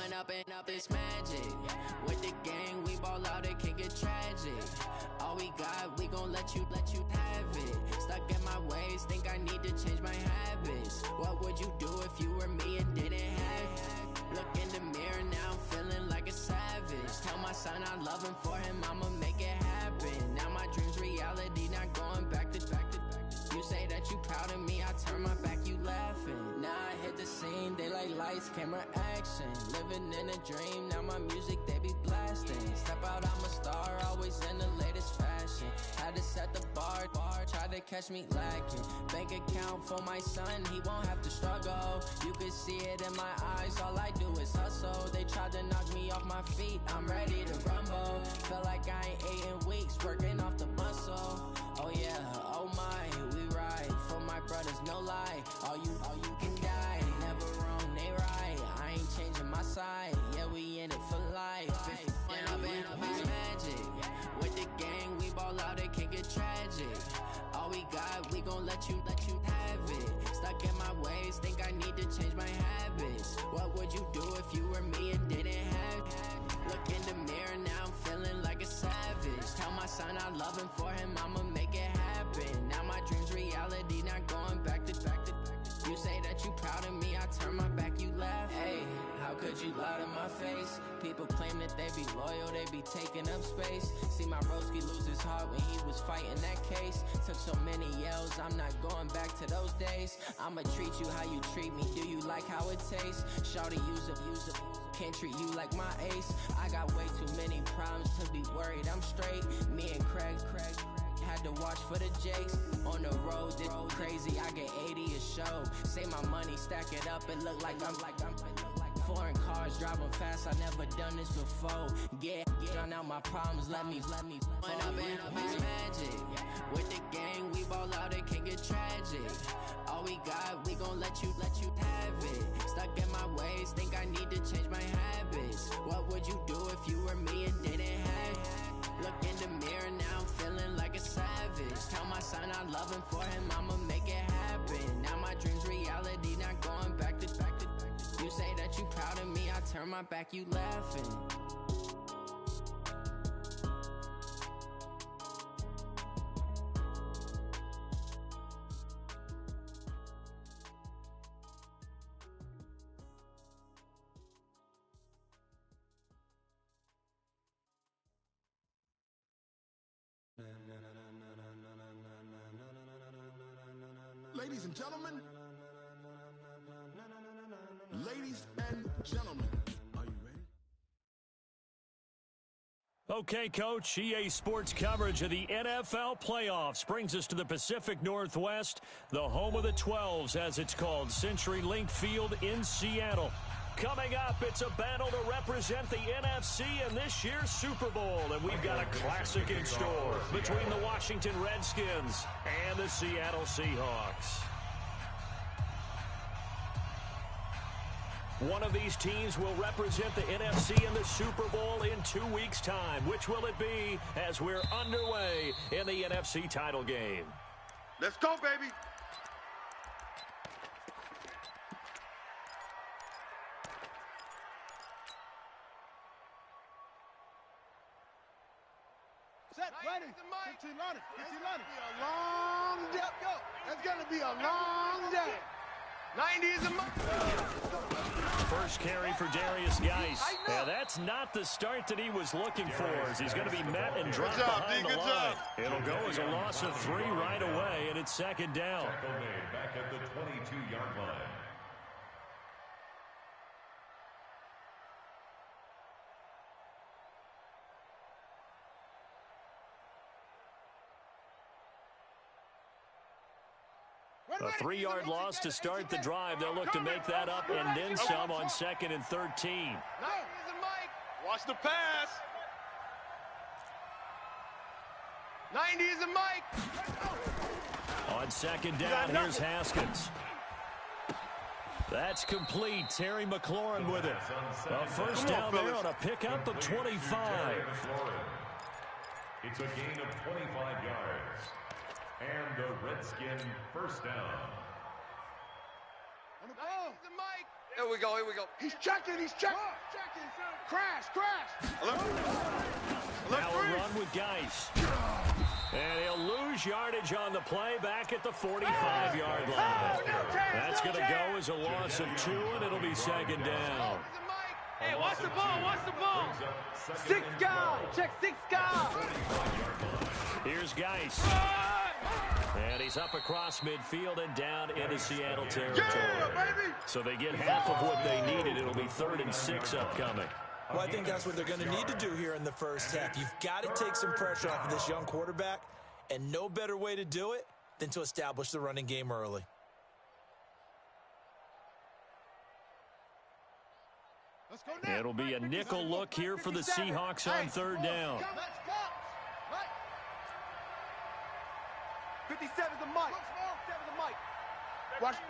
One up and up is magic. With the gang, we ball out, it can get tragic. All we got, we gon' let you have it. Stuck in my ways, think I need to change my habits. What would you do if you were me and didn't have it? Look in the mirror, now I'm feeling like a savage. Tell my son I love him, for him I'ma make it happen. Now my dream's reality, not going back to. You say that you proud of me, I turn my back, you laughing. Now I hit the scene, they like lights, camera, action. Living in a dream, now my music, they be blasting. Step out, I'm a star, always in the latest fashion. Had to set the bar, try to catch me lacking. Bank account for my son, he won't have to struggle. You can see it in my eyes, all I do is hustle. They tried to knock me off my feet, I'm ready to rumble. Feel like I ain't ate in weeks, working off the muscle. Oh yeah, oh my, we ride for my brothers, no lie. All you can die, never wrong, they right. I ain't changing my side, yeah, we in it for life. And up is magic. With the gang, we ball out, it can get tragic. All we got, we gon' let you have it. Stuck in my ways, think I need to change my habits. What would you do if you were me and didn't have it? Look in the mirror, now I'm feeling like a savage. Tell my son I love him, for him I'ma make it happen. Now my dream's reality, not going back to. You say that you proud of me, I turn my back, you laugh. Hey, how could you lie to my face? People claim that they be loyal, they be taking up space. See my broski lose his heart when he was fighting that case. Took so many yells, I'm not going back to those days. I'ma treat you how you treat me, do you like how it tastes? Shawty, use up, can't treat you like my ace. I got way too many problems to be worried, I'm straight. Me and Craig had to watch for the Jakes. On the road, this crazy, I get 80 a show. Say my money, stack it up, it look like I'm foreign cars, driving fast, I never done this before. Get drown out my problems, let me One up is magic. With the gang, we ball out, it can get tragic. All we got, we gon' let you have it. Stuck in my ways, think I need to change my habits. What would you do if you were me and didn't have it? Look in the mirror, now I'm feeling like a savage. Tell my son I love him, for him I'ma make it happen. Now my dream's reality, not going back to. You say that you proud of me, I turn my back, you laughing. Ladies and gentlemen, are you ready? Okay, Coach, EA Sports coverage of the NFL playoffs brings us to the Pacific Northwest, the home of the 12s, as it's called, CenturyLink Field in Seattle. Coming up, it's a battle to represent the NFC in this year's Super Bowl, and we've got a classic in store between the Washington Redskins and the Seattle Seahawks. One of these teams will represent the NFC in the Super Bowl in 2 weeks' time. Which will it be as we're underway in the NFC title game? Let's go, baby. Set, ready. 15 on it. 15 on it. A long day. Yo, that's going to be a long day. 90 is a First carry for Darius Geis. Yeah, that's not the start that he was looking for, as he's going to be met and dropped behind the line. It'll go as a loss of 3 right away, and it's second down. Tackle made back at the 22-yard line. A 3-yard loss to start the drive. They'll look to make that up and then some on 2nd and 13. Watch the pass. 90 is a Mike. On 2nd down, here's Haskins. That's complete. Terry McLaurin with it. A first down there on a pickup of 25. It's a gain of 25 yards. And a Redskin first down. Here we go, here we go. He's checking, he's checking. Crash, crash. Now a run with Geis. And he'll lose yardage on the play back at the 45-yard line. That's going to go as a loss of 2, and it'll be second down. Hey, watch the ball, watch the ball. 6 guy, check 6 guy. Here's Geis. And he's up across midfield and down into Seattle territory. So they get half of what they needed. It'll be 3rd and 6 upcoming. Well, I think that's what they're going to need to do here in the first half. You've got to take some pressure off of this young quarterback, and no better way to do it than to establish the running game early. It'll be a nickel look here for the Seahawks on 3rd down. 57's the mic.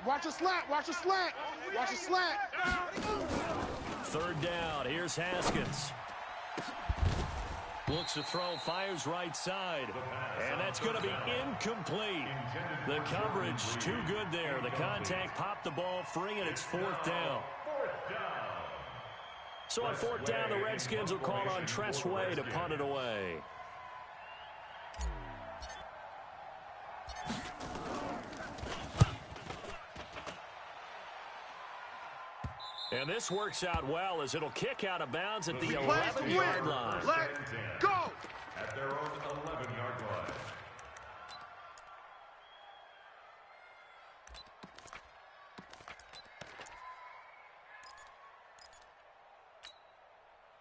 Watch a slant, watch a slant. Watch a slant. 3rd down. Here's Haskins. Looks to throw, fires right side. And that's going to be incomplete. The coverage too good there. The contact popped the ball free, and it's 4th down. So on 4th down, the Redskins will call on Tressway to punt it away. And this works out well as it'll kick out of bounds at the 11-yard line. Let's go! At their own 11-yard line.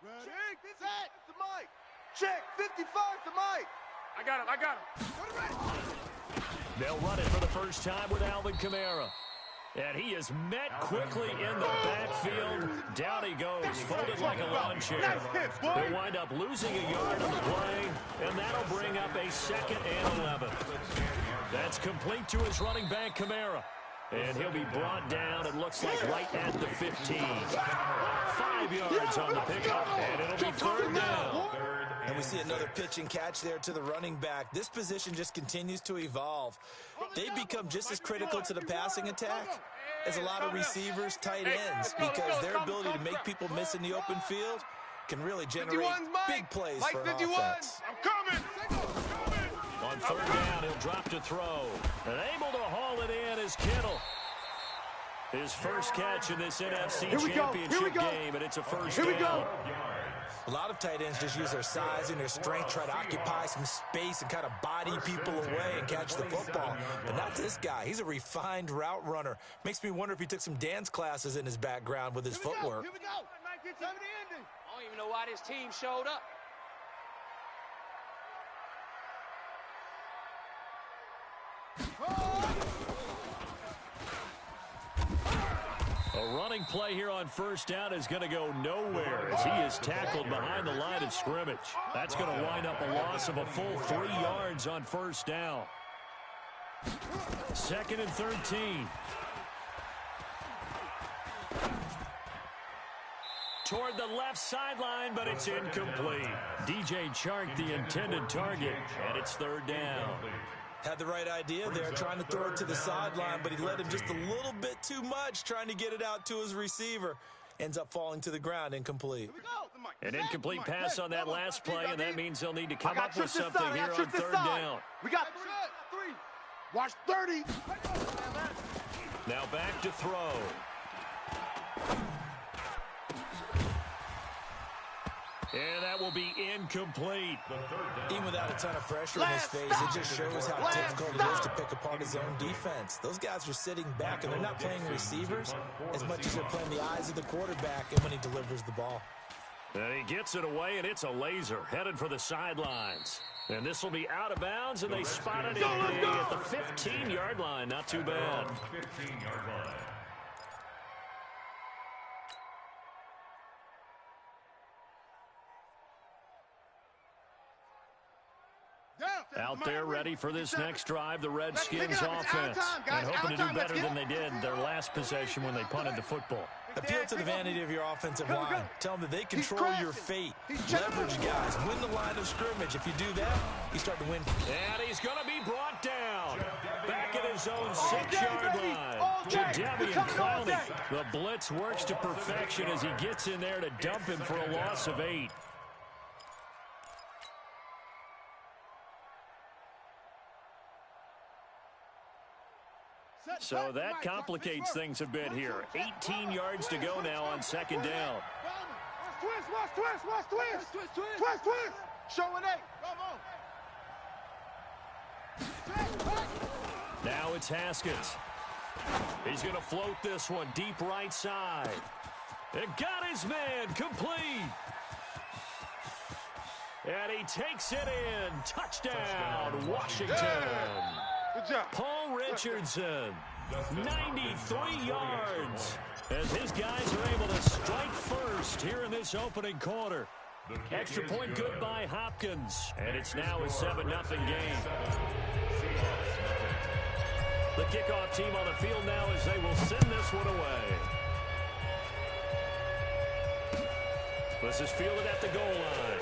Ready, Set. The mic. Check 55's the mic. I got him. They'll run it for the first time with Alvin Kamara. And he is met quickly in the backfield. Down he goes, folded like a lawn chair. They'll wind up losing a yard on the play, and that'll bring up a 2nd and 11. That's complete to his running back, Kamara. And he'll be brought down, it looks like, right at the 15. 5 yards on the pickup, and it'll be 3rd down. And we see another pitch and catch there to the running back. This position just continues to evolve. They become just as critical to the passing attack as a lot of receivers, tight ends, because their ability to make people miss in the open field can really generate big plays for an offense. I'm coming. On 3rd down, he'll drop to throw. And able to haul it in is Kittle. His first catch in this NFC Championship game, and it's a 1st down. A lot of tight ends just use their size and their strength, try to occupy some space and kind of body people away and catch the football. But not this guy. He's a refined route runner. Makes me wonder if he took some dance classes in his background with his footwork. Here we go. 1970 ending. I don't even know why this team showed up. A running play here on 1st down is going to go nowhere as he is tackled behind the line of scrimmage. That's going to wind up a loss of a full 3 yards on 1st down. 2nd and 13. Toward the left sideline, but it's incomplete. DJ Chark, the intended target, and it's 3rd down. Had the right idea there, trying to throw it to the sideline, but he led him just a little bit too much, trying to get it out to his receiver. Ends up falling to the ground, incomplete. An incomplete pass on that last play, and that means they'll need to come up with something here on 3rd down. We got 3. watch 30. Now back to throw. And that will be incomplete. Even without a ton of pressure in his face, it just shows how difficult it is to pick apart his own defense. Those guys are sitting back, and they're not playing receivers as much as they're playing the eyes of the quarterback and when he delivers the ball. And he gets it away, and it's a laser headed for the sidelines. And this will be out of bounds, and they spotted it at the 15-yard line. Not too bad. 15-yard line. Out there ready for this next drive, the Redskins offense. And hoping to do better than they did their last possession when they punted the football. Appeal to the vanity of your offensive line. Tell them that they control your fate. Leverage guys. Win the line of scrimmage. If you do that, you start to win. And he's going to be brought down. Back at his his own 6-yard line. Jadeveon Clowney. The blitz works to perfection as he gets in there to dump him for a loss of 8. So that complicates things a bit here. 18 yards to go now on 2nd down. Twist. Showing 8. Now it's Haskins. He's going to float this one deep right side. It got his man complete. And he takes it in. Touchdown, Washington. Good job. Paul Richardson, 93 yards. As his guys are able to strike first here in this opening quarter. Extra point good by Hopkins. And it's now a 7-0 game. The kickoff team on the field now as they will send this one away. This is fielded at the goal line.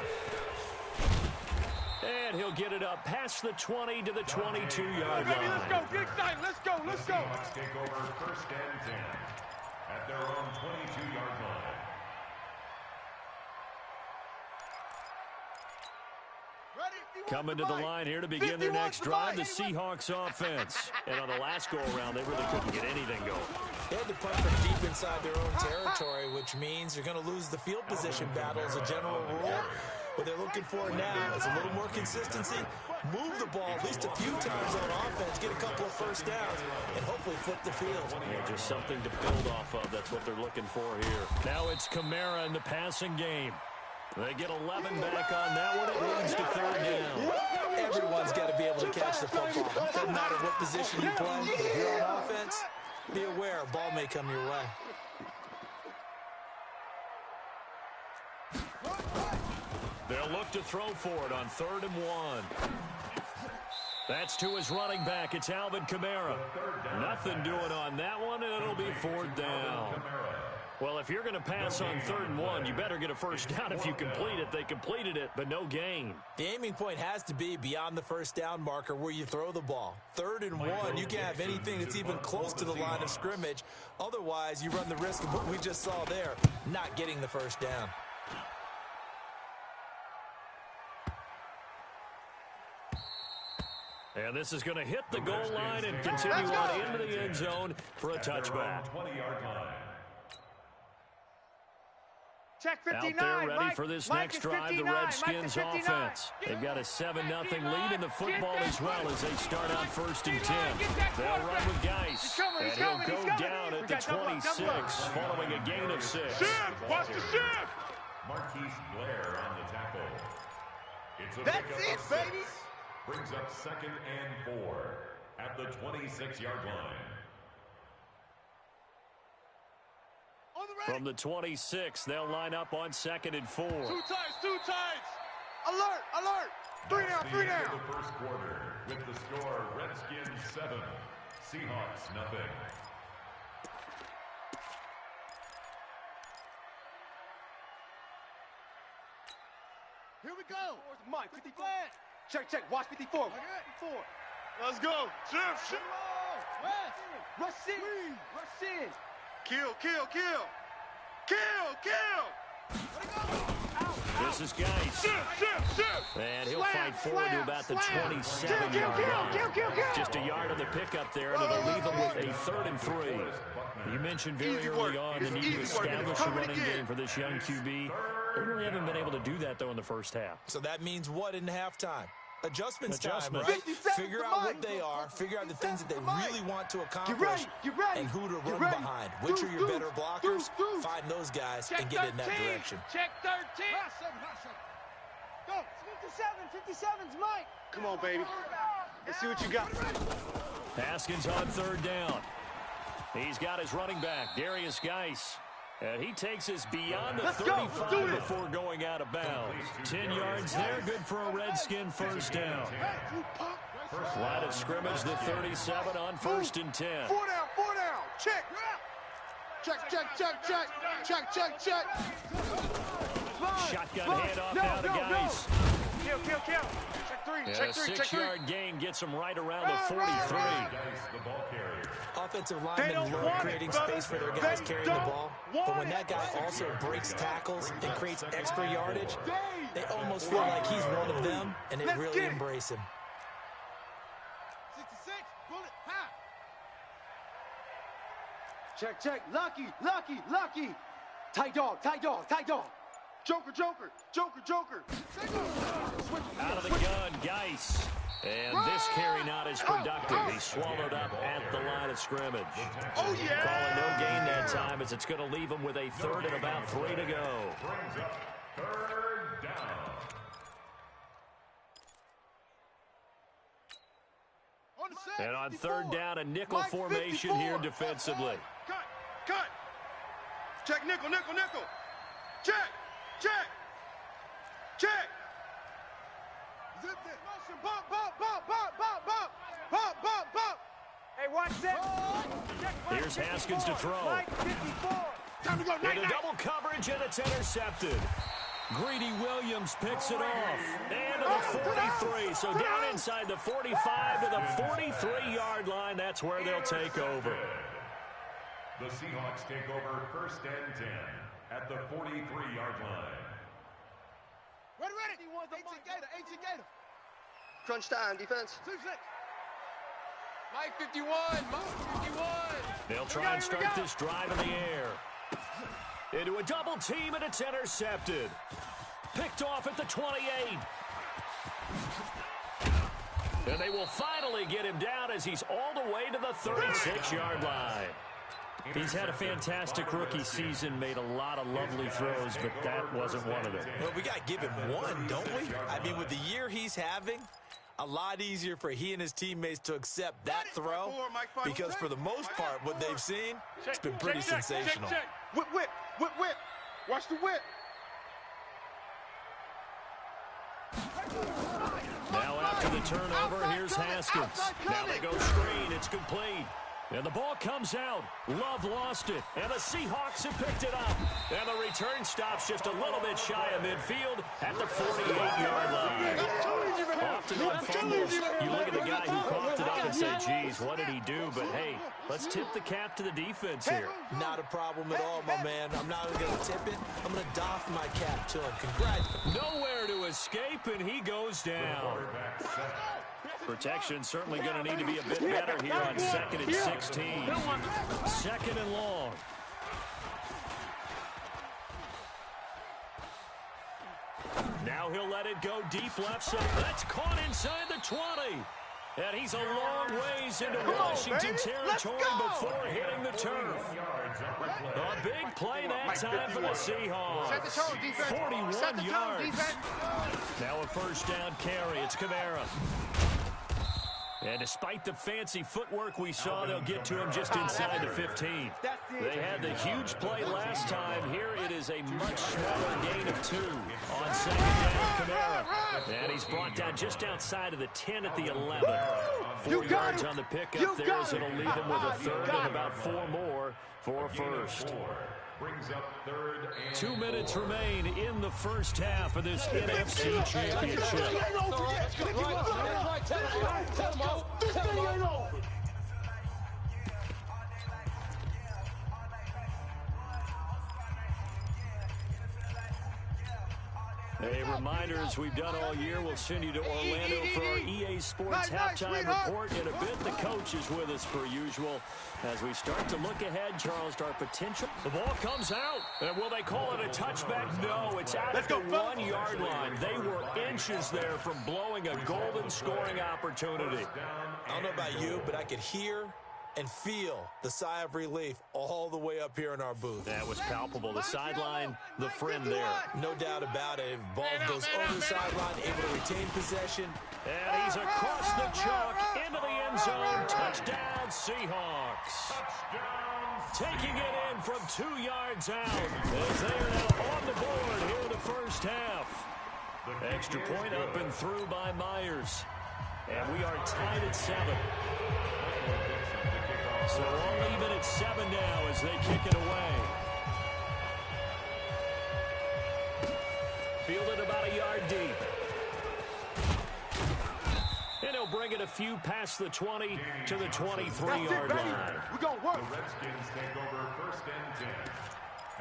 And he'll get it up past the 20 to the 22-yard line. Let's go. Get excited. Let's go. Seahawks take over 1st and 10 at their own 22-yard line. Coming to the line here to begin their next drive, the Seahawks offense. And on the last go-around, they really couldn't get anything going. They had to punt from deep inside their own territory, which means you're going to lose the field position battle as a general rule. What they're looking for now is a little more consistency, move the ball at least a few times on offense, get a couple of first downs, and hopefully flip the field. Yeah, just something to build off of. That's what they're looking for here. Now it's Kamara in the passing game. They get 11 back on that one. It leads to 3rd down. Everyone's got to be able to catch the football. Doesn't matter what position you play. But if you're on offense, be aware a ball may come your way. They'll look to throw for it on 3rd and 1. That's to his running back. It's Alvin Kamara. Nothing doing on that one, and it'll be 4th down. Well, if you're going to pass on 3rd and 1, you better get a first down if you complete it. They completed it, but no gain. The aiming point has to be beyond the first down marker where you throw the ball. 3rd and 1, you can't have anything that's even close to the line of scrimmage. Otherwise, you run the risk of what we just saw there, not getting the first down. And this is going to hit the goal line and continue on into the end zone for a touchback. 20-yard line. Check 59. Out there ready for this Mike next drive, the Redskins offense. They've got a 7-0 lead in the football as well as they start out 1st and 10. They'll run with Geis, and he'll go down at the 26 following a gain of 6. Shift. Watch the shift. Marquise Blair on the tackle. It's a That's pickup it, of 6. baby. Brings up 2nd and 4 at the 26-yard line. From the 26, they'll line up on 2nd and 4. 2 tights. Alert. 3 down. The first quarter with the score Redskins 7, Seahawks nothing. Here we go. Mike, 54. Check. Watch 54. 54. Let's go. Shift. Rush in. Kill. This is Geis. And he'll fight forward to about the 27-yard line. Just a yard on the pickup there, and it'll leave them with a 3rd and 3. You mentioned very early on the need to establish a running game for this young QB. They really haven't been able to do that, though, in the first half. So that means what in halftime? Adjustments time, right? Figure out what they are, figure out the things that they really want to accomplish, and who to run behind. Which are your better blockers? Find those guys and get in that direction. Check 13. Go. 57's Mike. Come on, baby. Let's see what you got. Haskins on 3rd down. He's got his running back, Darius Geis. And he takes us beyond the 35 before going out of bounds. 10 yards there, good for a Redskin first down. Line of scrimmage, the 37 on 1st and 10. 4 down. Check. Shotgun handoff now to Geis. Kill. Check three. And Check a three. Check three. 6-yard gain gets him right around the 43. The ball carrier. Offensive linemen love creating space for their guys carrying the ball, but when that guy also breaks tackles and creates extra yardage, they almost feel like he's one of them, and they really embrace him. 66, bullet, high. Check. Lucky. Tight dog. Joker. Out of the gun, Geis. And this carry not as productive. He's swallowed up at the line of scrimmage. Oh, yeah. Calling no gain that time as it's going to leave him with a third and about 3 to go. Brings up third down. And on third down, a nickel formation here defensively. Cut. Check nickel. Check. Zip it. Motion, bump. Hey, watch that. Here's Haskins to throw. Time to go, Into double coverage, and it's intercepted. Greedy Williams picks it off. And to the 43. So down inside the 45 to the 43-yard line. That's where they'll take over. The Seahawks take over first and 10 at the 43-yard line. Ready. 18 Gator. Crunch time, defense. 2-6. Mike 51. They'll try and start this drive in the air. Into a double team, and it's intercepted. Picked off at the 28. And they will finally get him down as he's all the way to the 36-yard line. He's had a fantastic rookie season, made a lot of lovely throws, but that wasn't one of them. Well, we got to give him one, don't we? I mean, with the year he's having, a lot easier for he and his teammates to accept that throw because for the most part, what they've seen, it's been pretty sensational. Check. Whip. Watch the whip. Now after the turnover, here's Haskins. Now they go screen. It's complete. And the ball comes out. Love lost it. And the Seahawks have picked it up. And the return stops just a little bit shy of midfield at the 48-yard line. Often on fumbles, you look at the guy who coughed it up and say, geez, what did he do? But, hey, let's tip the cap to the defense here. Not a problem at all, my man. I'm not even going to tip it. I'm going to doff my cap to him. Congrats. Nowhere to escape, and he goes down. Protection certainly going to need to be a bit better here on 2nd and 16. 2nd and long. Now he'll let it go deep left side. That's caught inside the 20. And he's a long ways into Washington territory before hitting the turf. A big play that time for the Seahawks. 41 yards. Now a first down carry. It's Kamara. And despite the fancy footwork we saw, they'll get to him just inside the 15. They had the huge play last time. Here it is a much smaller gain of 2 on 2nd down, Kamara. And he's brought down just outside of the 10 at the 11. 4 yards on the pickup there as it'll leave him with a third and about 4 more for a first. Brings up third and 2 minutes remain in the first half of this NFC Championship. A reminder, as we've done all year, we'll send you to Orlando for our EA Sports halftime report. In a bit, the coach is with us per usual. As we start to look ahead, Charles, to our potential. The ball comes out. And will they call it a touchback? No, it's out at the 1-yard line. They were inches there from blowing a golden scoring opportunity. I don't know about you, but I could hear and feel the sigh of relief all the way up here in our booth. That was palpable. The sideline, the friend there. No doubt about it. Ball goes over the sideline, able to retain possession. And he's across the chalk into the end zone. Touchdown, Seahawks. Taking it in from 2 yards out as they are now on the board here in the first half. Extra point up and through by Myers. And we are tied at 7. So all even at 7 now as they kick it away. Fielded about a yard deep. few past the 20 to the 23-yard line. We're going to work. The Redskins take over 1st and 10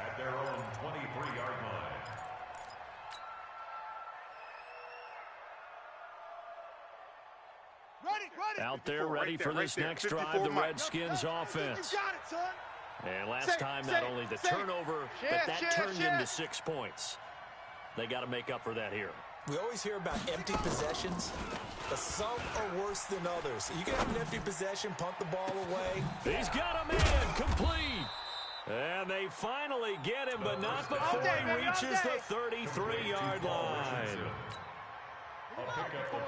at their own 23-yard line. Out there ready for this next drive, the Redskins offense. You got it, son. And last time, not only the turnover, but that turned into 6 points. They got to make up for that here. We always hear about empty possessions, but some are worse than others. You can have an empty possession, punt the ball away. He's got a man, complete. And they finally get him, but not before he reaches the 33-yard line.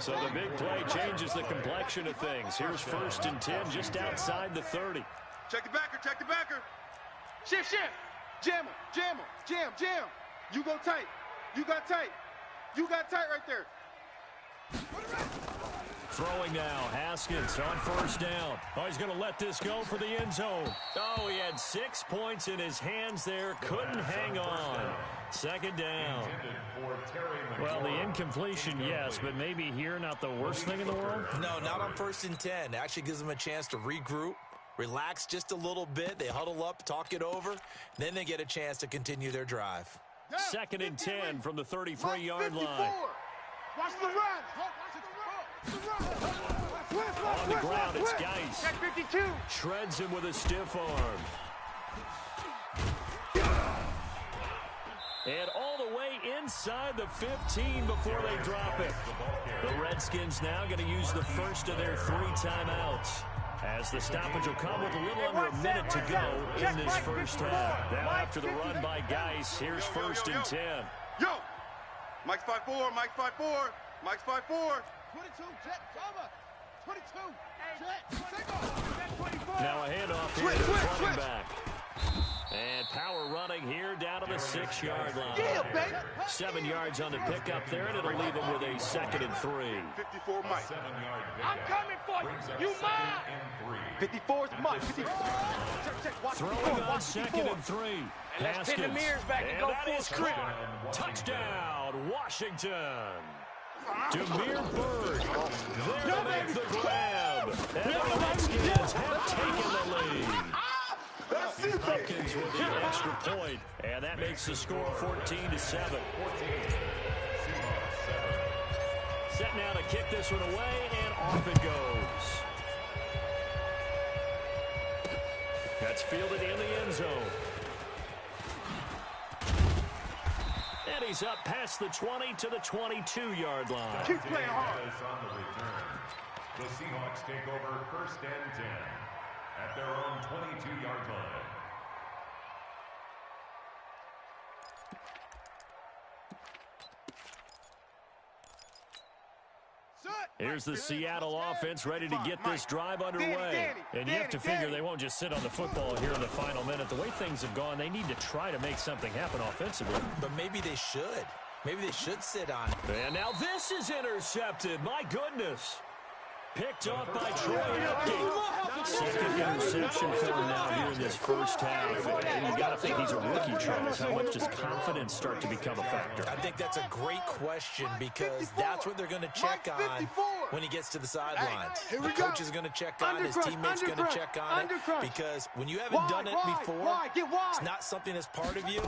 So the big play changes the complexion of things. Here's 1st and 10 just outside the 30. Check the backer, check the backer. Shift. Jam him. Jam. You go tight. You got tight. You got tight right there. Throwing now, Haskins on 1st down. Oh, he's going to let this go for the end zone. Oh, he had 6 points in his hands there. Couldn't hang on. 2nd down. Well, the incompletion, yes, but maybe here not the worst thing in the world? No, not on 1st and 10. Actually gives them a chance to regroup, relax just a little bit. They huddle up, talk it over. Then they get a chance to continue their drive. 2nd and 10 from the 33-yard line. Watch the run. On the ground, it's Geis. Check 52. Shreds him with a stiff arm. And all the way inside the 15 before they drop it. The Redskins now going to use the first of their 3 timeouts, as the stoppage will come with a little under a minute to go in this first half. Now after the run by Geis, here's 1st and 10. Yo! Mike's 5'4", Mike's 5'4", Mike's 5'4". 22, jet cover. 22, jet. 24. Now a handoff here to the running back. And power running here down to the 6-yard line. Yeah, baby. 7 yards on the pickup there, and it'll leave them with a 2nd and 3. 54 Mike. 7-yard I'm coming for you. You mine. 54 is Mike. 54. Check. Watch Throwing on 2nd and 3. And let's pin the mirrors back and go that full is script. caught. Touchdown, Washington. Demir Bird there to make the grab. And the Redskins have taken the lead. Hopkins with the extra point, and that makes the score 14-7. Set now to kick this one away, and off it goes. That's fielded in the end zone. And he's up past the 20 to the 22-yard line. Keep playing hard. On the return, the Seahawks take over 1st and 10 at their own 22-yard line. Here's the Seattle offense ready to get this drive underway. And you have to figure they won't just sit on the football here in the final minute. The way things have gone, they need to try to make something happen offensively. But maybe they should. Maybe they should sit on it. And now this is intercepted. My goodness. Picked up by Troy Apke. Second interception for him now here in this first half. And you got to think he's a rookie, Travis. How much does confidence start to become a factor? I think that's a great question, because that's what they're going to check on when he gets to the sidelines. The coach is going to check on, his teammates going to check on it, because when you haven't done it before, it's not something that's part of you.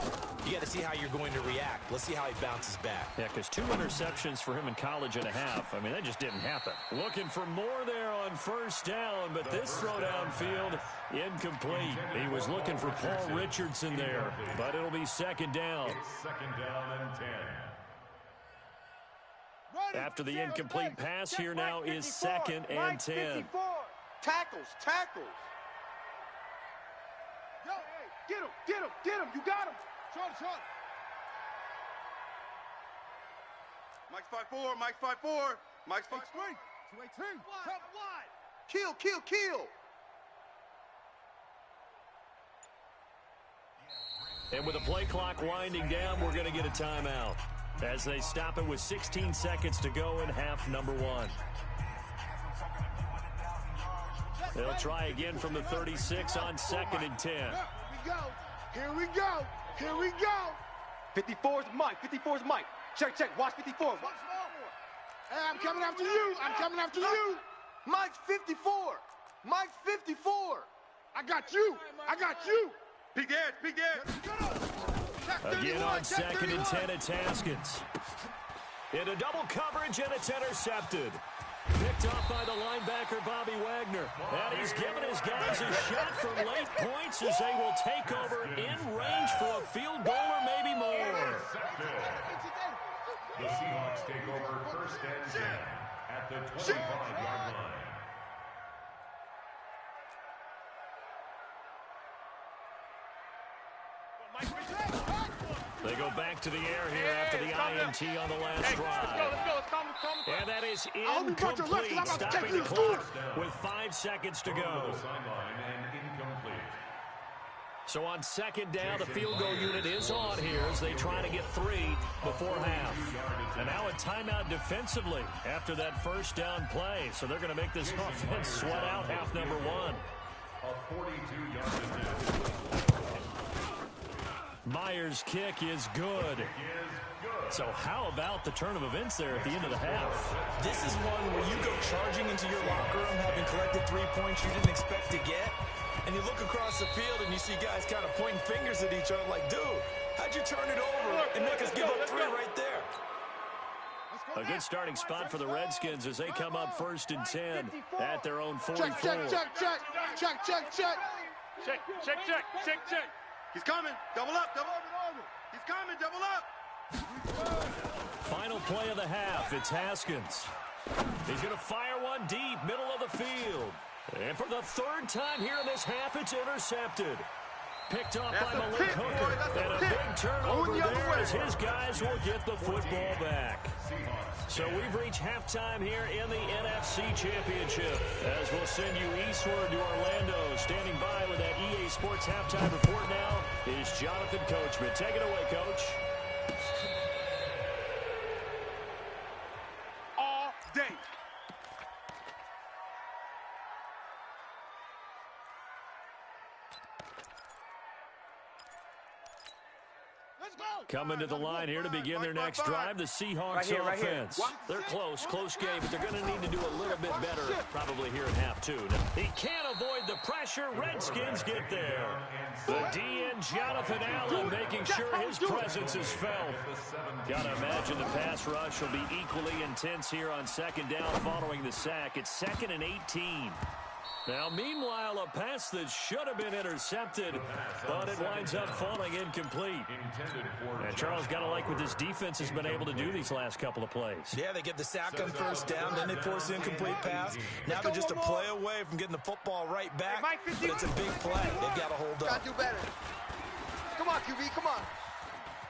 You got to see how you're going to react. Let's see how he bounces back. Yeah, because 2 interceptions for him in college and a half. I mean, that just didn't happen. Looking for more there on 1st down, but this throw downfield incomplete. He was looking for Paul Richardson there, but it'll be 2nd down. It's 2nd down and 10. After the incomplete pass, here now is 2nd and 10. Tackles. Yo, hey, get him. You got him. Short. Mike's 5'4", Mike's 5'4", Mike's 5'3". 218. Kill. And with the play clock winding down, we're going to get a timeout as they stop it with 16 seconds to go in half number 1. They'll try again from the 36 on 2nd and 10. Here we go. 54 is Mike. Check. Watch 54. Hey, I'm coming after you. Mike's 54. Mike's 54. I got you. I got you. Peek there, peek there. Again on 2nd and 10, it's Haskins. Into double coverage, and it's intercepted. Picked off by the linebacker, Bobby Wagner. And he's given his guys a shot from late points as they will take over in range for a field goal or maybe more. The Seahawks take over 1st and 10 at the 25-yard line. They go back to the air here after the INT on the last drive. And that is incomplete, stopping the clock with 5 seconds to go. So on 2nd down, the field goal unit is on here as they try to get 3 before half. And now a timeout defensively after that 1st down play. So they're going to make this offense sweat out half number 1. A 42-yard attempt. Myers' kick is good. So how about the turn of events there at the end of the half? This is one where you go charging into your locker room having collected 3 points you didn't expect to get. And you look across the field and you see guys kind of pointing fingers at each other like, dude, how'd you turn it over and make us give up 3 right there? A good starting spot for the Redskins as they come up 1st and 10 at their own 44. Check. He's coming. Double up, double up. He's coming, double up. Final play of the half. It's Haskins. He's going to fire one deep, middle of the field. And for the 3rd time here in this half, it's intercepted. Picked off by Malik Hooker. And a big turnover there as his guys will get the football back. So we've reached halftime here in the NFC Championship. As we'll send you eastward to Orlando. Standing by with that EA Sports halftime report now is Jonathan Coachman. Take it away, Coach. All day. Coming to the line here to begin their next drive, the Seahawks offense. They're close game, but they're going to need to do a little bit better probably here in half 2. Now, he can't avoid the pressure. Redskins get there. The DN, Jonathan Allen, making sure his presence is felt. Got to imagine the pass rush will be equally intense here on 2nd down following the sack. It's 2nd and 18. Now, meanwhile, a pass that should have been intercepted, but it winds up falling incomplete. And Charles, got to like what this defense has been able to do these last couple of plays. Yeah, they get the sack on 1st down, then they force the incomplete pass. Now they're just a play away from getting the football right back, but it's a big play. They've got to hold up. Got to do better. Come on, QB, come on.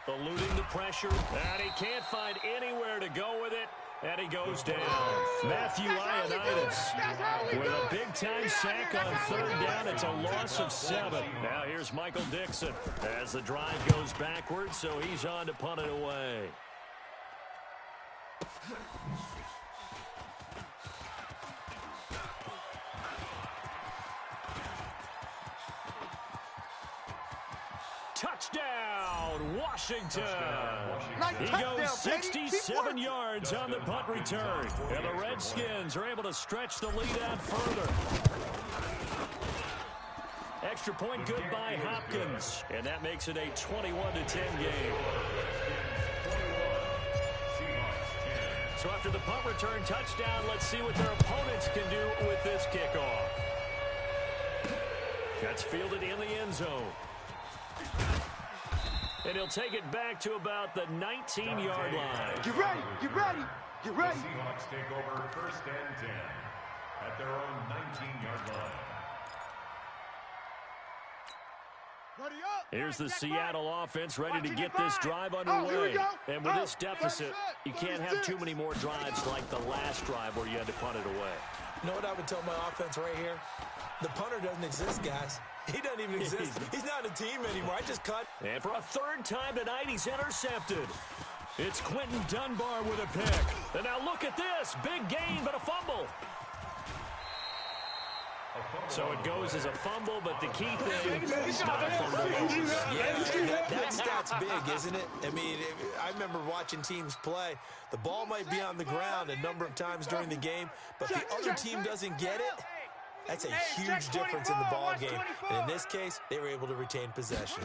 Eluding the pressure, and he can't find anywhere to go with it. And he goes down. Matthew Ioannidis with a big-time sack on 3rd down. It's a loss of 7. Now here's Michael Dixon as the drive goes backwards, so he's on to punt it away. Touchdown, Washington. He goes 67 yards on the punt return. And the Redskins are able to stretch the lead out further. Extra point good by Hopkins. And that makes it a 21-10 game. So after the punt return touchdown, let's see what their opponents can do with this kickoff. That's fielded in the end zone. And he'll take it back to about the 19-yard line. Get ready, get ready, get ready. The Seahawks take over 1st and 10 at their own 19-yard line. Here's the Seattle offense ready to get this drive underway. And with this deficit, you can't have too many more drives like the last drive where you had to punt it away. You know what I would tell my offense right here? The punter doesn't exist, guys. He doesn't even exist. He's not a team anymore. I just cut. And for a 3rd time tonight, he's intercepted. It's Quentin Dunbar with a pick. And now look at this. Big gain, but a fumble. So it goes as a fumble, but the key thing is not a fumble. Yeah, that stat That's big, isn't it? I mean, I remember watching teams play. The ball might be on the ground a number of times during the game, but the other team doesn't get it. That's a huge difference in the ball game. And in this case, they were able to retain possession.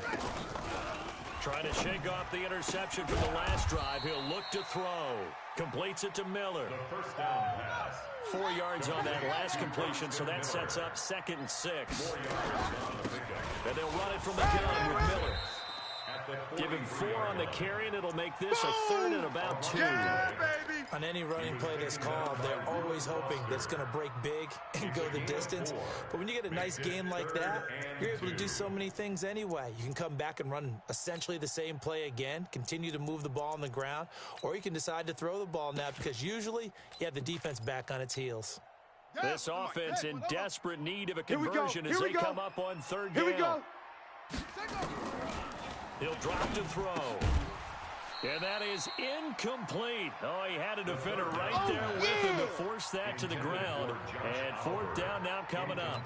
Trying to shake off the interception from the last drive. He'll look to throw. Completes it to Miller. The first down pass. 4 yards on that last completion, so that sets up 2nd and 6. And they'll run it from the gun with Miller. Give him 4 on the carry, and it'll make this a 3rd and about 2. On any running play that's called, they're always hoping that it's going to break big and go the distance. But when you get a nice game like that, you're able to do so many things anyway. You can come back and run essentially the same play again, continue to move the ball on the ground, or you can decide to throw the ball now because usually you have the defense back on its heels. This offense in desperate need of a conversion as they come up on 3rd down. Here we go. He'll drop to throw. And that is incomplete. Oh, he had a defender right there with him to force that to the ground. And 4th down now coming up.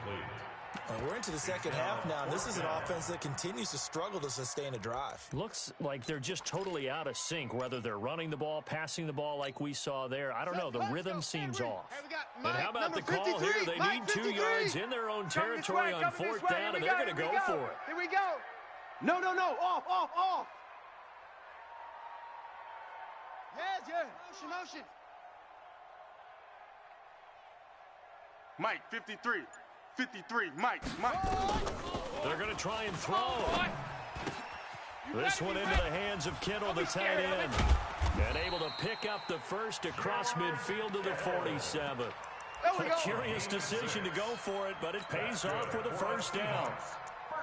And we're into the second half now. This is an offense that continues to struggle to sustain a drive. Looks like they're just totally out of sync, whether they're running the ball, passing the ball like we saw there. I don't know. The rhythm seems off. And how about the call here? They need 2 yards in their own territory on 4th down, and they're going to go for it. Here we go. No. Off. Yes. Motion. Mike, 53, Mike. They're going to try and throw. This one into the hands of Kittle, the tight end. And able to pick up the first across midfield to the 47. A curious decision to go for it, but it pays off with a 1st down.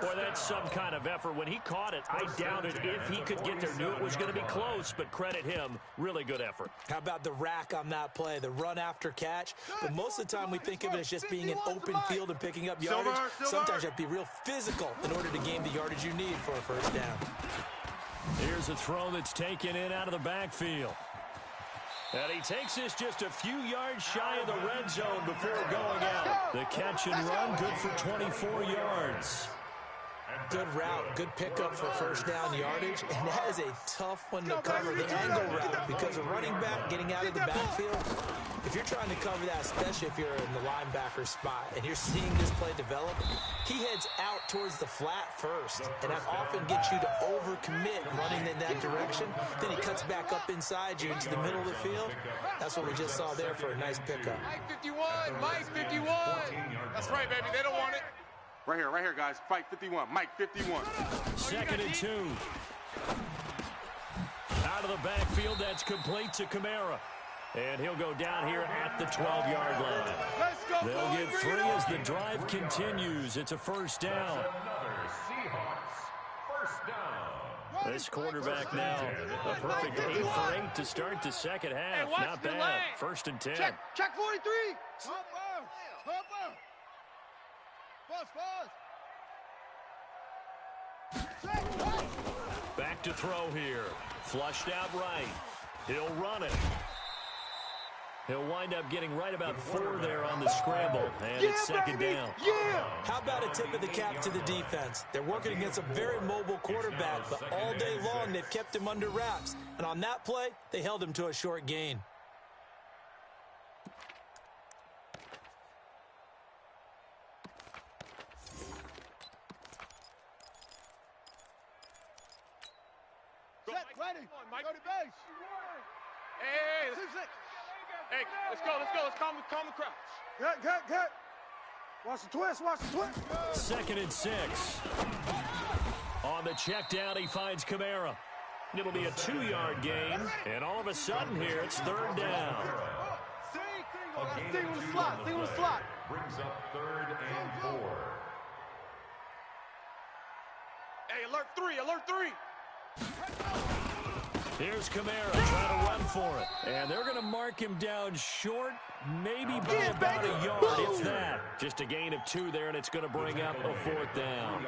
Boy, that's some kind of effort. When he caught it, I doubted if he could get there. Knew it was going to be close, but credit him. Really good effort. How about the rack on that play, the run after catch? But most of the time we think of it as just being an open field and picking up yardage. Sometimes you have to be real physical in order to gain the yardage you need for a 1st down. Here's a throw that's taken in out of the backfield. And he takes this just a few yards shy of the red zone before going out. The catch and run, good for 24 yards. Good route, good pickup for 1st down yardage, and that is a tough one to cover, the angle route, because a running back getting out of the backfield, if you're trying to cover that, especially if you're in the linebacker spot, and you're seeing this play develop, he heads out towards the flat first, and that often gets you to overcommit running in that direction. Then he cuts back up inside you into the middle of the field. That's what we just saw there for a nice pickup. Mike 51. That's right, baby. They don't want it. Right here, guys. Fight 51. Mike 51. 2nd and 2. Out of the backfield, that's complete to Kamara. And he'll go down here at the 12-yard line. They'll get 3 as the drive continues. It's a 1st down. Another Seahawks 1st down. This quarterback now, a perfect 8 for 8 to start the second half. Not bad. 1st and 10. Check 43. Back to throw here. Flushed out right. He'll run it. He'll wind up getting right about 4 there on the scramble, and it's 2nd down. How about a tip of the cap to the defense? They're working against a very mobile quarterback, but all day long they've kept him under wraps. And on that play, they held him to a short gain. Ready. Go to base. Hey, let's go. Let's calm the crowd. Get. Watch the twist. 2nd and 6. On the check down, he finds Kamara. It'll be a 2-yard gain, and all of a sudden here, it's 3rd down. Stay on the slot. Brings up 3rd and 4. Hey, alert 3. Here's Kamara trying to run for it. And they're going to mark him down short, maybe by about a yard, if that. Just a gain of 2 there, and it's going to bring up a 4th down.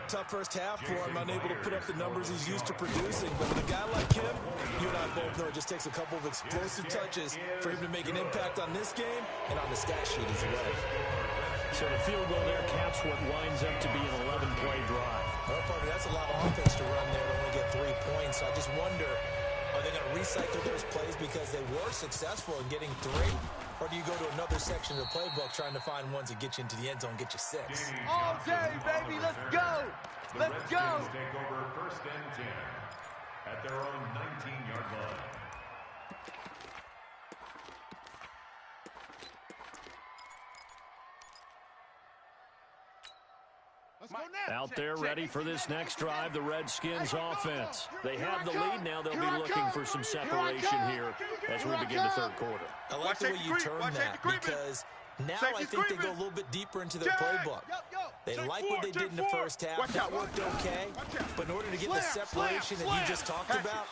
Tough first half for him, unable to put up the numbers he's used to producing. But with a guy like him, you and I both know it just takes a couple of explosive touches for him to make an impact on this game and on the stat sheet as well. So the field goal there caps what winds up to be an 11-play drive. Well, partner, that's a lot of offense to run there to only get 3 points. So I just wonder, are they going to recycle those plays because they were successful in getting 3? Or do you go to another section of the playbook trying to find ones that get you into the end zone, get you 6? All day, baby. Let's go. Let's go. The Redskins take over 1st and 10 at their own 19-yard line. Out there ready for this next drive, the Redskins offense. They have the lead now. They'll be looking for some separation here as we begin the 3rd quarter. I like the way you term that because now I think they go a little bit deeper into their playbook. They like what they did in the first half. That worked okay. But in order to get the separation that you just talked about,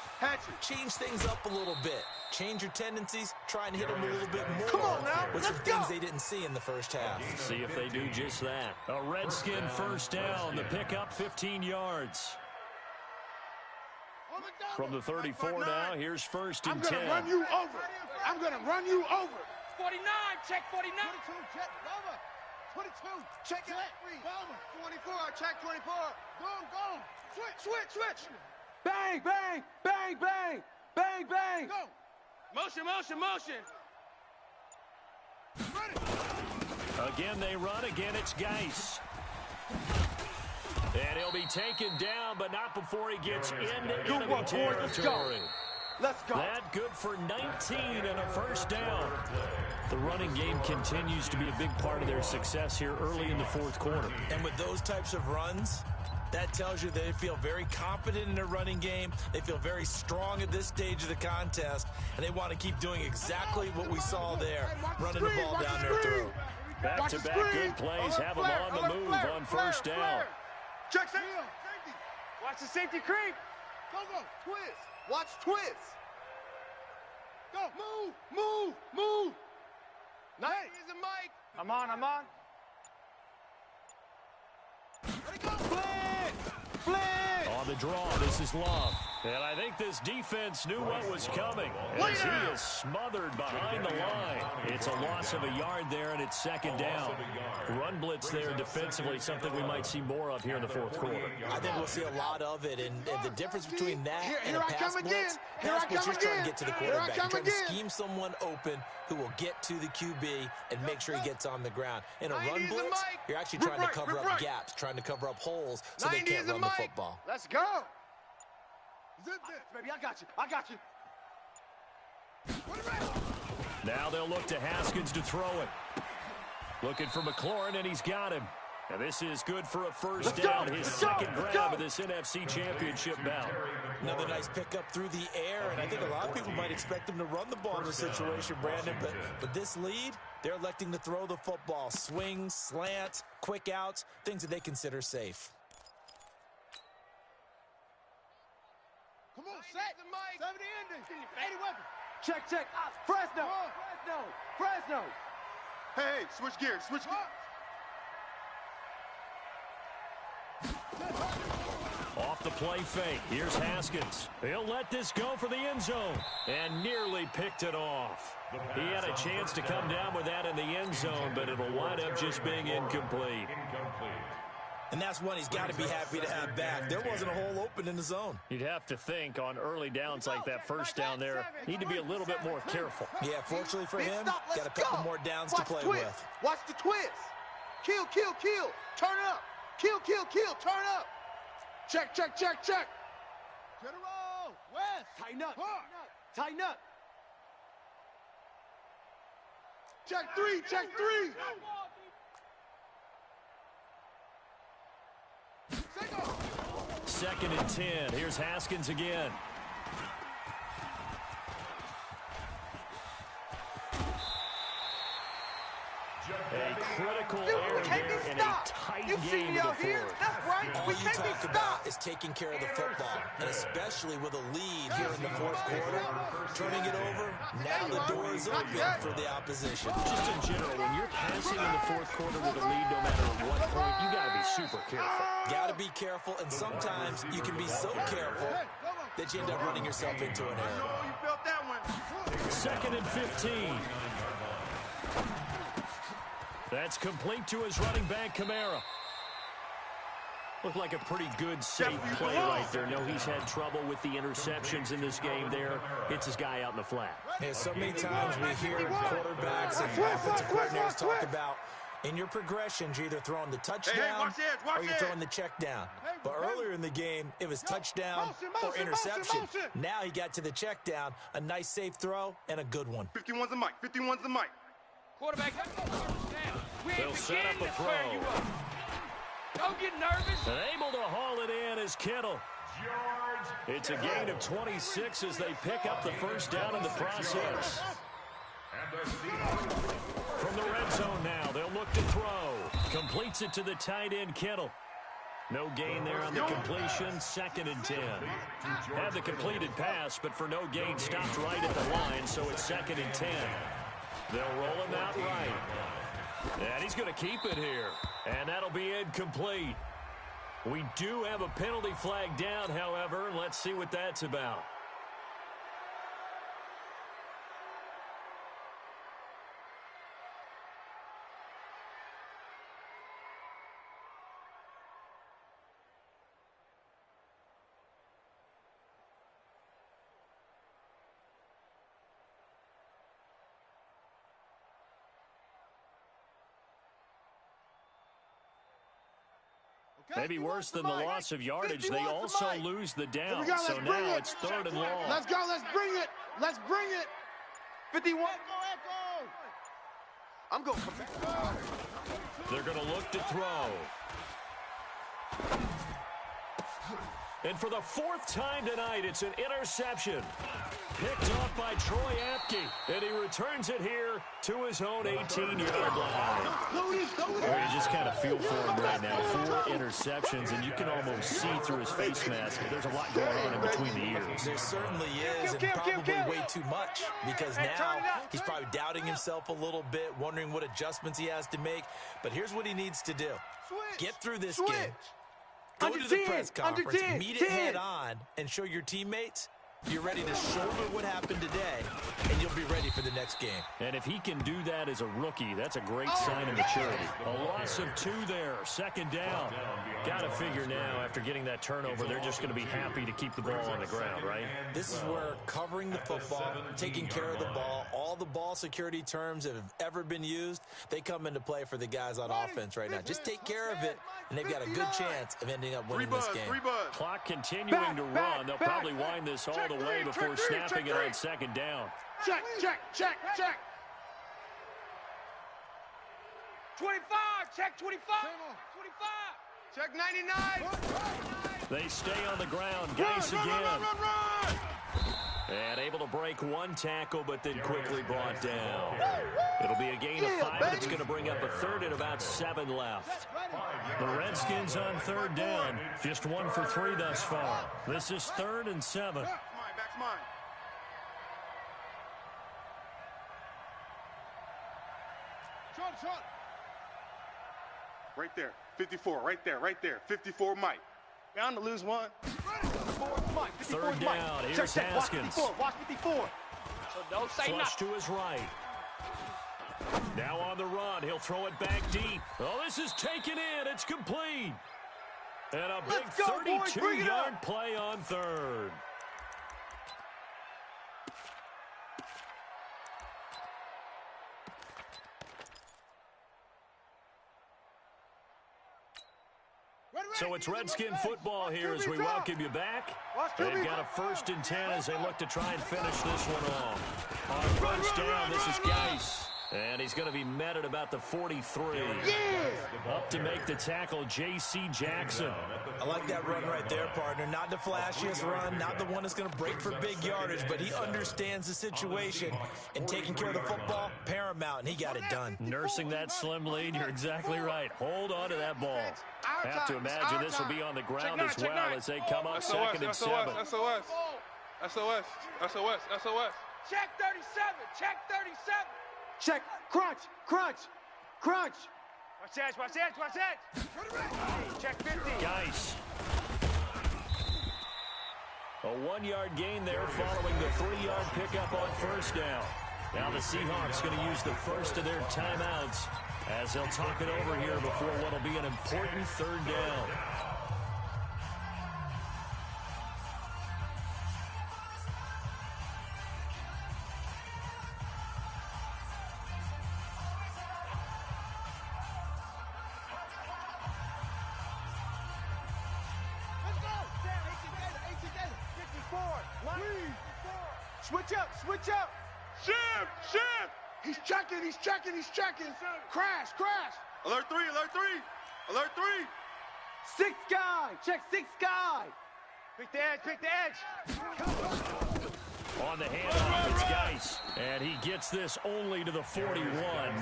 change things up a little bit. Change your tendencies. Try and hit them a little bit more with some things they didn't see in the first half. See if they do just that. A Redskin 1st down. The pickup 15 yards. From the 34 now, here's 1st and 10. I'm going to run you over. I'm going to run you over. 49, check 49. 22, check over. 22, check it. 24, check 24. Go. Switch. Bang, bang, bang, bang. Bang, bang. Go. Motion. Again, they run. Again, it's Geis. And he'll be taken down, but not before he gets into enemy territory. Let's go. That good for 19 and a 1st down. The running game continues to be a big part of their success here early in the 4th quarter. And with those types of runs, that tells you they feel very confident in their running game. They feel very strong at this stage of the contest, and they want to keep doing exactly what we saw there, running the ball down their throat. Back-to-back good plays have them on the move on 1st down. Check safety. Watch the safety creep. Go. Twist. Watch twist. Go. Move. Nice. Here's the mic. I'm on. Ready, go. Flick. On the draw, this is Love. And I think this defense knew what was coming as he is smothered behind the line. It's a loss of a yard there, and it's 2nd down. Run blitz there defensively, something we might see more of here in the 4th quarter. I think we'll see a lot of it, and the difference between that and a pass blitz, you're trying to get to the quarterback. You're trying to scheme someone open who will get to the QB and make sure he gets on the ground. In a run blitz, you're actually trying to cover up gaps, trying to cover up holes so they can't run the football. Let's go. Zip this, baby. I got you. Now they'll look to Haskins to throw it. Looking for McLaurin, and he's got him. And this is good for a 1st down, his 2nd grab of this NFC Championship bout. Another nice pickup through the air, and I think a lot of people might expect them to run the ball in this situation, Brandon, but this lead, they're electing to throw the football. Swings, slants, quick outs, things that they consider safe. Come on, set. 70 ending. 80 weapon. Check. Fresno. Hey, switch gears. Off the play fake. Here's Haskins. He'll let this go for the end zone and nearly picked it off. He had a chance to come down with that in the end zone, but it'll wind up just being incomplete. And that's one he's got to be happy to have back. There wasn't a hole open in the zone. You'd have to think on early downs like that 1st down there, need to be a little bit more careful. Yeah, fortunately for him, got a couple more downs to play with. Watch the twist. Kill. Turn up. Kill. Turn up. Check. General. West. Tighten up. Check three. 2nd and 10. Here's Haskins again. A critical error there in a tight game to the 4th. That's right. All you talk about is taking care of the football, and especially with a lead here in the 4th quarter, turning it over, now the door is open for the opposition. Just in general, when you're passing in the 4th quarter with a lead, no matter what point, you got to be super careful. Got to be careful, and sometimes you can be so careful that you end up running yourself into an error. You felt that one. 2nd and 15. That's complete to his running back, Kamara. Looked like a pretty good, safe play right there. No, he's had trouble with the interceptions in this game there. Hits his guy out in the flat. Yeah, so many times we hear quarterbacks and offensive coordinators talk about in your progressions, you're either throwing the touchdown or you're throwing the check down. But earlier in the game, it was touchdown or interception. Now he got to the check down, a nice safe throw, and a good one. 51's the mic. 51's the mic. Quarterback, They'll set up a throw. Don't get nervous. And able to haul it in is Kittle. It's a gain of 26 as they pick up the first down in the process. From the red zone now, they'll look to throw. Completes it to the tight end, Kittle. No gain there on the completion, 2nd and 10. Had the completed pass, but for no gain, stopped right at the line, so it's 2nd and 10. They'll roll him out right. And he's going to keep it here. And that'll be incomplete. We do have a penalty flag down, however. Let's see what that's about. Maybe worse than the loss of yardage, they also lose the down. So now it's 3rd and long. Let's go. Let's bring it. Let's bring it. 51. Echo. I'm going to come back. They're going to look to throw. And for the 4th time tonight, it's an interception. Picked off by Troy Apke. And he returns it here to his own 18-yard line. Well, you just kind of feel for him right now. 4 interceptions, and you can almost see through his face mask. But there's a lot going on in between the ears. There certainly is, and probably way too much. Because now he's probably doubting himself a little bit, wondering what adjustments he has to make. But here's what he needs to do. Get through this game. Go to the press conference, meet it head on, and show your teammates you're ready to shoulder what happened today, and you'll be ready for the next game. And if he can do that as a rookie, that's a great sign of maturity. A loss of 2 there, 2nd down. Got to figure now, after getting that turnover, they're just going to be happy to keep the ball on the ground, right? This is where covering the football, taking care of the ball, all the ball security terms that have ever been used, they come into play for the guys on offense right now. Just take care of it, and they've got a good chance of ending up winning this game. Clock continuing to run. They'll probably wind this all the way before snapping it on 2nd down. Check. 25. Check 25. 25. Check 99. They stay on the ground. Geis again. Run. And able to break 1 tackle, but then quickly brought down. It'll be a gain of 5. It's going to bring up a 3rd and about 7 left. The Redskins on 3rd down. Just 1 for 3 thus far. This is 3rd and 7. Back's mine. Shot. Right there. 54. Right there. 54 Mike. Bound to lose 1. 3rd down. Here's Haskins. Watch 54. So don't say Flush nothing. to his right. Now on the run. He'll throw it back deep. Oh, this is taken in. It's complete. And a big 32-yard play on 3rd. So it's Redskin football here as we welcome you back. They've got a 1st and 10 as they look to try and finish this one off. On 1st down, this is Geis. And he's going to be met at about the 43. Up to make the tackle, J.C. Jackson. I like that run right there, partner. Not the flashiest run, not the one that's going to break for big yardage, but he understands the situation, and taking care of the football, paramount, and he got it done. Nursing that slim lead, you're exactly right. Hold on to that ball. Have to imagine this will be on the ground as well as they come up 2nd and 7. SOS. Check 37. Check 37. Check. Crunch. Watch that. Hey, check 50. Geis. A 1-yard gain there following the 3-yard pickup on 1st down. Now the Seahawks going to use the first of their timeouts as they'll talk it over here before what will be an important 3rd down. Switch up, switch up. Shift, shift. He's checking, he's checking, he's checking. Crash, crash. Alert 3, alert 3. Alert 3. Six guy, check six guy. Pick the edge, pick the edge. On the handoff, it's Geis. And he gets this only to the 41.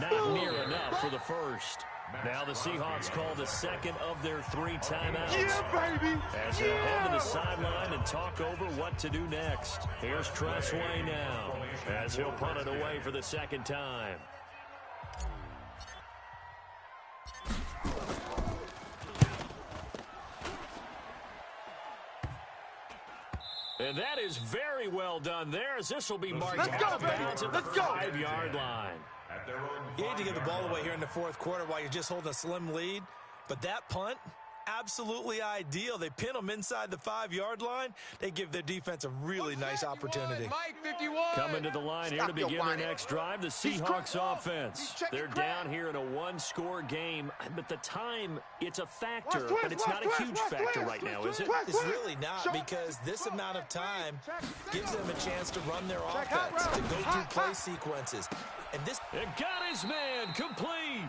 Not near enough for the first. Now the Seahawks call the second of their 3 timeouts. Yeah, baby. As they'll head to the sideline and talk over what to do next. Here's Tressway now as he'll punt it away for the second time. And that is very well done there, as this will be marked out of bounds at the 5-yard line. You hate to give the ball away here in the fourth quarter while you're just holding a slim lead, but that punt, absolutely ideal. They pin them inside the 5-yard line. They give their defense a really nice opportunity. Mike 51. Coming to the line here to begin their next drive, the Seahawks offense. They're down here in a 1-score game, but the time, it's a factor, but it's not a huge factor right now, is it? It's really not, because this amount of time gives them a chance to run their offense, to go through play sequences. And this... It got his man complete.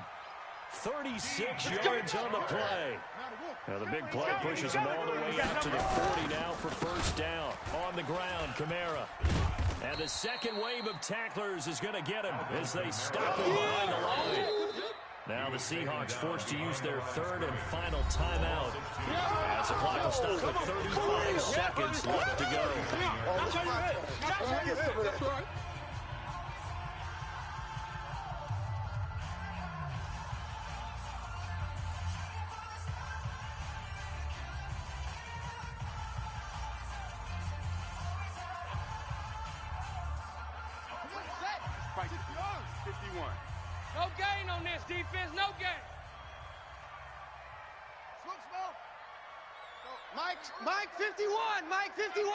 36 yards on the play. Now the big play pushes him all the way out to the 40 now for first down. On the ground, Kamara. And the second wave of tacklers is going to get him as they stop him behind the line. Now the Seahawks forced to use their third and final timeout. As the clock will stop with 35 seconds left to go. No gain on this defense, no gain. Mike 51, Mike 51.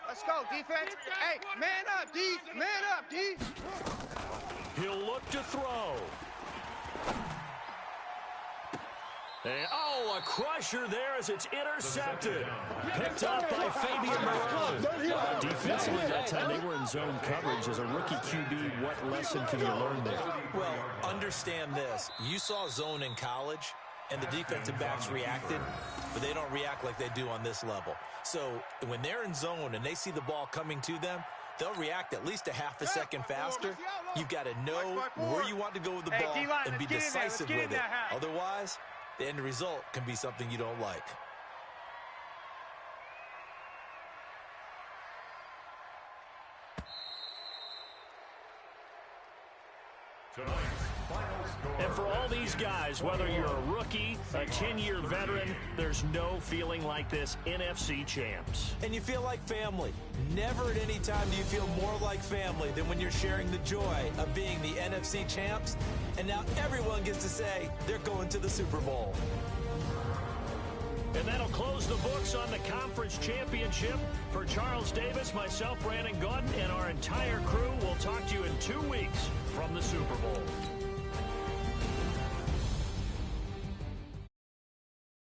Let's go, defense. Hey, man up, D. Man up, D. He'll look to throw. And, a crusher there as it's intercepted. Picked up by Fabian Moreau. Defensively that time, they were in zone coverage. As a rookie QB, what lesson can you learn there? Well, understand this. You saw zone in college, and the defensive backs reacted, but they don't react like they do on this level. So when they're in zone and they see the ball coming to them, they'll react at least a half a second faster. You've got to know where you want to go with the ball and be decisive with it. Otherwise, the end result can be something you don't like. And for all these guys, whether you're a rookie, a 10-year veteran, there's no feeling like this NFC champs. And you feel like family. Never at any time do you feel more like family than when you're sharing the joy of being the NFC champs. And now everyone gets to say they're going to the Super Bowl. And that'll close the books on the conference championship. For Charles Davis, myself, Brandon Gaudin, and our entire crew, we'll talk to you in 2 weeks from the Super Bowl.